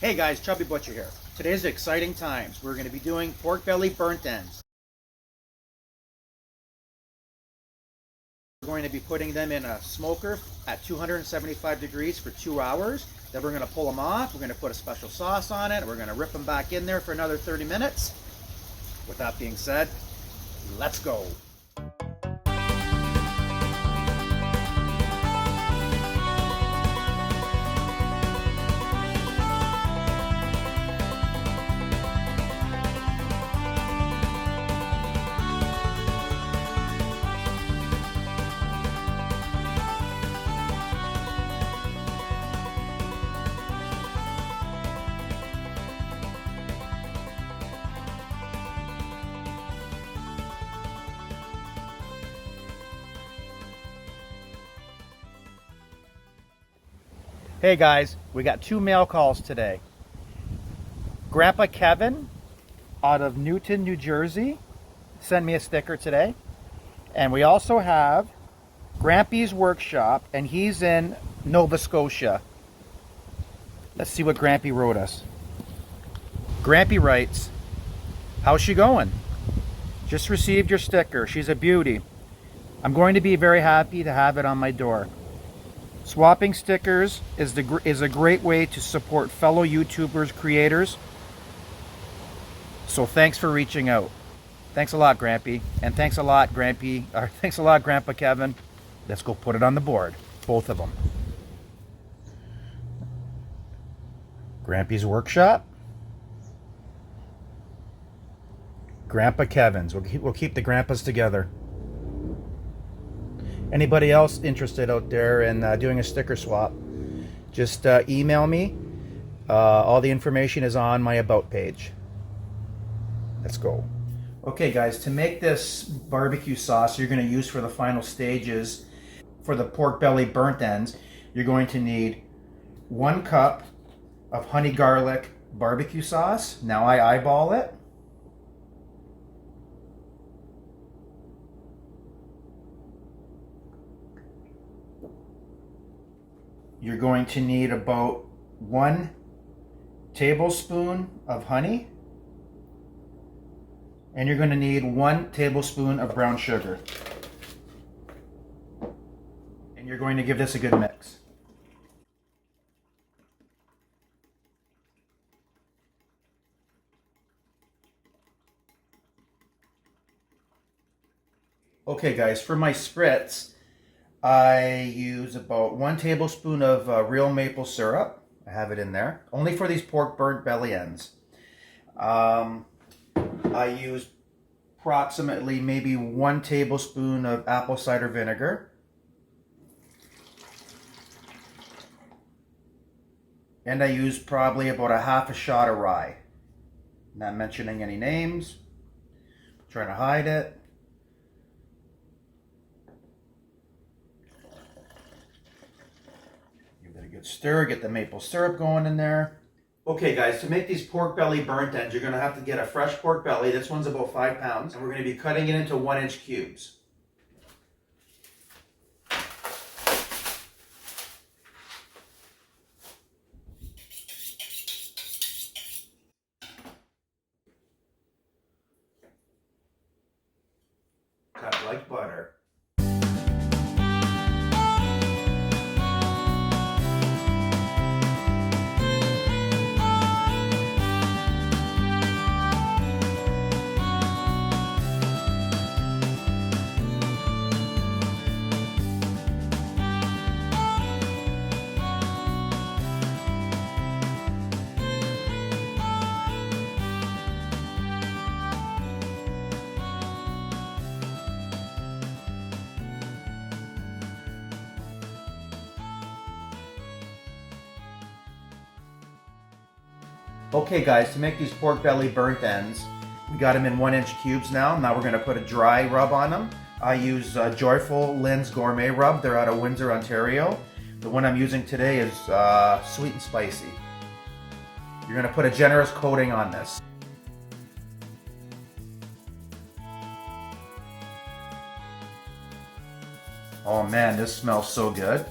Hey guys, Chubby Butcher here. Today's exciting times. We're going to be doing pork belly burnt ends. We're going to be putting them in a smoker at 275 degrees for 2 hours. Then we're going to pull them off. We're going to put a special sauce on it. We're going to rip them back in there for another 30 minutes. With that being said, let's go. Hey guys, we got 2 mail calls today. Grandpa Kevin out of Newton, New Jersey sent me a sticker today. And we also have Grampy's Workshop, and he's in Nova Scotia. Let's see what Grampy wrote us. Grampy writes, "How's she going? Just received your sticker. She's a beauty. I'm going to be very happy to have it on my door. Swapping stickers is a great way to support fellow YouTubers, creators. So thanks for reaching out." Thanks a lot, Grampy. And thanks a lot, thanks a lot, Grandpa Kevin. Let's go put it on the board. Both of them. Grampy's Workshop. Grandpa Kevin's. We'll keep the grandpas together. Anybody else interested out there in doing a sticker swap, just email me. All the information is on my About page. Let's go. Okay guys, to make this barbecue sauce you're going to use for the final stages for the pork belly burnt ends, you're going to need 1 cup of honey garlic barbecue sauce. Now I eyeball it. You're going to need about 1 tablespoon of honey. And you're going to need 1 tablespoon of brown sugar. And you're going to give this a good mix. Okay guys, for my spritz, I use about 1 tablespoon of real maple syrup. I have it in there. Only for these pork burnt belly ends. I use approximately maybe 1 tablespoon of apple cider vinegar. And I use probably about a half a shot of rye. Not mentioning any names. I'm trying to hide it. Give it a good stir, get the maple syrup going in there. Okay guys, to make these pork belly burnt ends, you're going to have to get a fresh pork belly. This one's about 5 pounds. And we're going to be cutting it into 1-inch cubes. Cut like butter. Okay guys, to make these pork belly burnt ends, we got them in 1-inch cubes now. Now we're going to put a dry rub on them. I use Joyful Lynn's Gourmet Rub. They're out of Windsor, Ontario. The one I'm using today is sweet and spicy. You're going to put a generous coating on this. Oh man, this smells so good.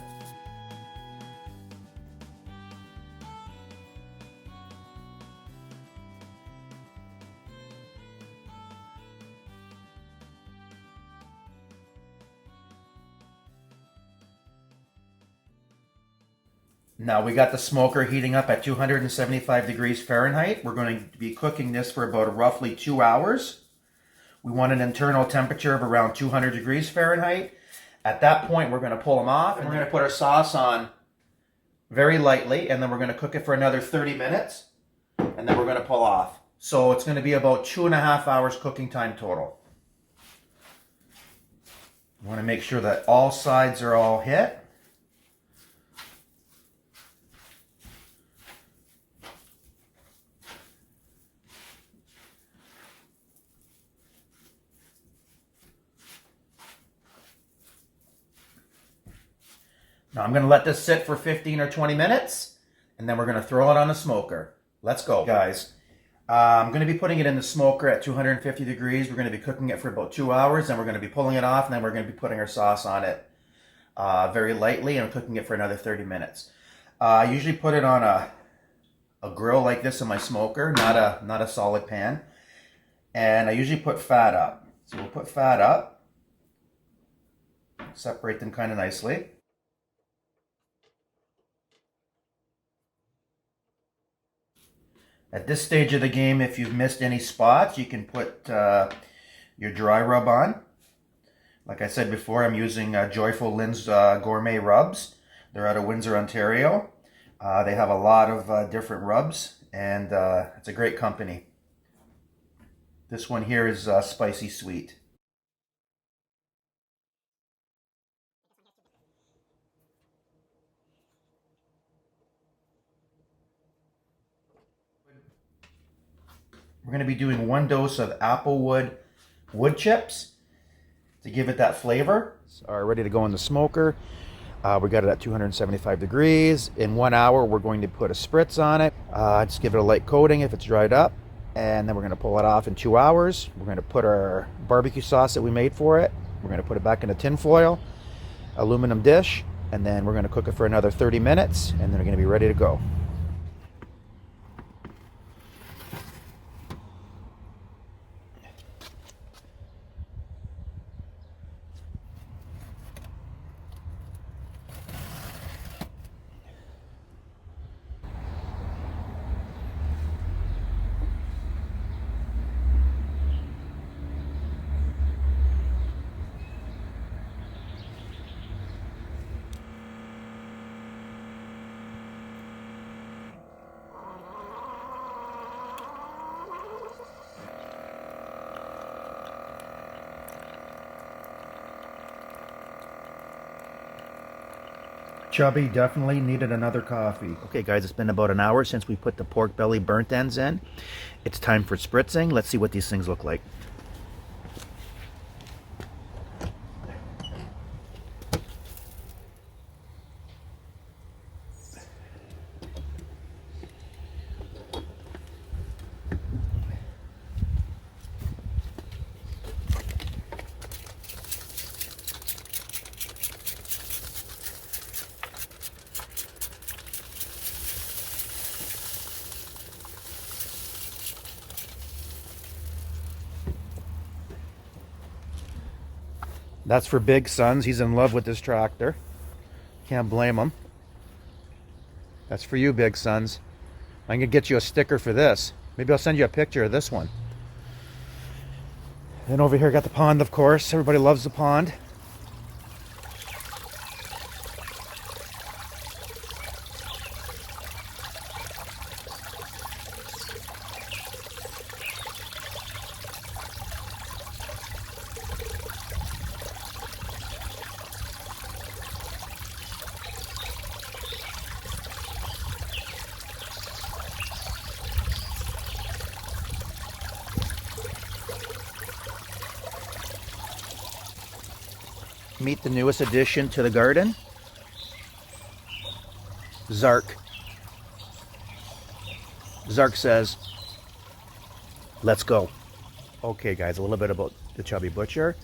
Now we got the smoker heating up at 275 degrees Fahrenheit. We're going to be cooking this for about roughly 2 hours. We want an internal temperature of around 200 degrees Fahrenheit. At that point, we're going to pull them off and we're going to put our sauce on very lightly, and then we're going to cook it for another 30 minutes, and then we're going to pull off. So it's going to be about 2.5 hours cooking time total. You want to make sure that all sides are all hit. Now I'm going to let this sit for 15 or 20 minutes, and then we're going to throw it on the smoker. Let's go, guys. I'm going to be putting it in the smoker at 250 degrees. We're going to be cooking it for about 2 hours, then we're going to be pulling it off, and then we're going to be putting our sauce on it very lightly and cooking it for another 30 minutes. I usually put it on a grill like this in my smoker, not a solid pan. And I usually put fat up. So we'll put fat up, separate them kind of nicely. At this stage of the game, if you've missed any spots, you can put your dry rub on. Like I said before, I'm using Joyful Lynn's Gourmet Rubs. They're out of Windsor, Ontario. They have a lot of different rubs, and it's a great company. This one here is Spicy Sweet. We're going to be doing 1 dose of applewood wood chips to give it that flavor. Are ready to go in the smoker. We got it at 275 degrees. In 1 hour, we're going to put a spritz on it. Just give it a light coating if it's dried up. And then we're going to pull it off in 2 hours. We're going to put our barbecue sauce that we made for it. We're going to put it back in a tin foil, aluminum dish. And then we're going to cook it for another 30 minutes. And then we're going to be ready to go. Chubby definitely needed another coffee. Okay guys, it's been about an hour since we put the pork belly burnt ends in. It's time for spritzing. Let's see what these things look like. That's for Big Sons. He's in love with this tractor. Can't blame him. That's for you, Big Sons. I'm gonna get you a sticker for this. Maybe I'll send you a picture of this one. Then over here, got the pond, of course. Everybody loves the pond. Meet the newest addition to the garden, Zark. Zark says, let's go. Okay guys, a little bit about the Chubby Butcher.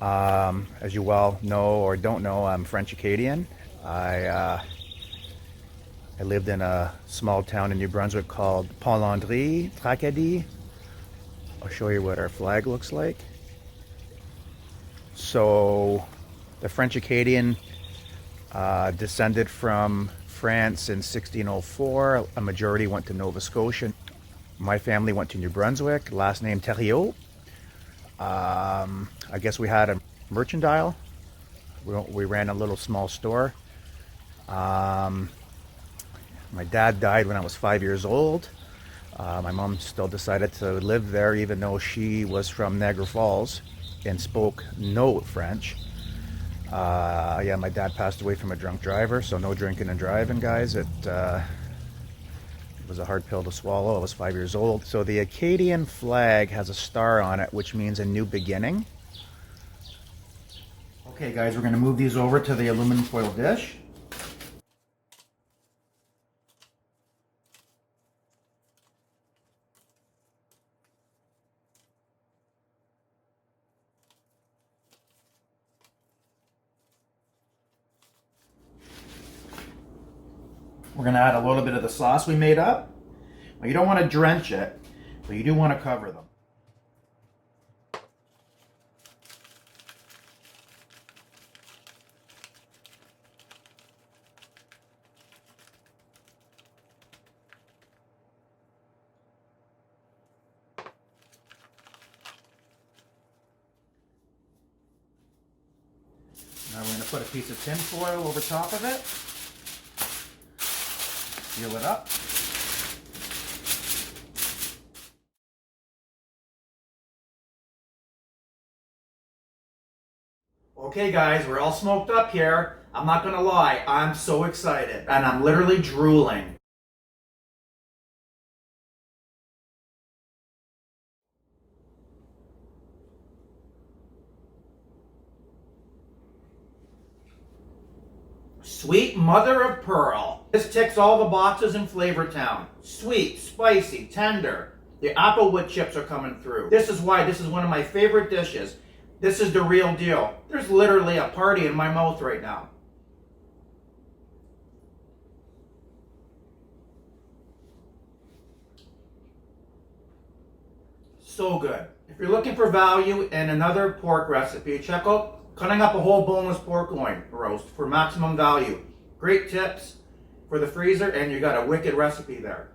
As you well know or don't know, I'm French Acadian. I lived in a small town in New Brunswick called Pont-Landry, Tracadie. I'll show you what our flag looks like. So the French Acadian descended from France in 1604. A majority went to Nova Scotia. My family went to New Brunswick, last name Thériault. I guess we had a mercantile. We ran a little small store. My dad died when I was 5 years old. My mom still decided to live there even though she was from Niagara Falls and spoke no French. Yeah, my dad passed away from a drunk driver, so no drinking and driving, guys. It was a hard pill to swallow. I was 5 years old. So the Acadian flag has a star on it, which means a new beginning. Okay, guys, we're going to move these over to the aluminum foil dish. We're going to add a little bit of the sauce we made up. Well, you don't want to drench it, but you do want to cover them. Now we're going to put a piece of tin foil over top of it. Seal it up. Okay guys, we're all smoked up here. I'm not gonna lie, I'm so excited and I'm literally drooling. Sweet mother of pearl. This ticks all the boxes in Flavor Town. Sweet, spicy, tender. The applewood chips are coming through. This is why this is one of my favorite dishes. This is the real deal. There's literally a party in my mouth right now. So good. If you're looking for value and another pork recipe, check out Cutting Up a Whole Boneless Pork Loin Roast for maximum value. Great tips for the freezer, and you got a wicked recipe there.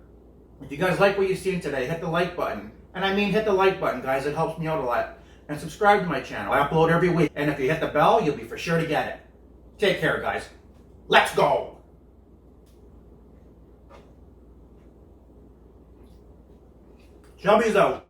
If you guys like what you've seen today, hit the like button. And I mean hit the like button, guys. It helps me out a lot. And subscribe to my channel. I upload every week. And if you hit the bell, you'll be for sure to get it. Take care, guys. Let's go! Chubby's out.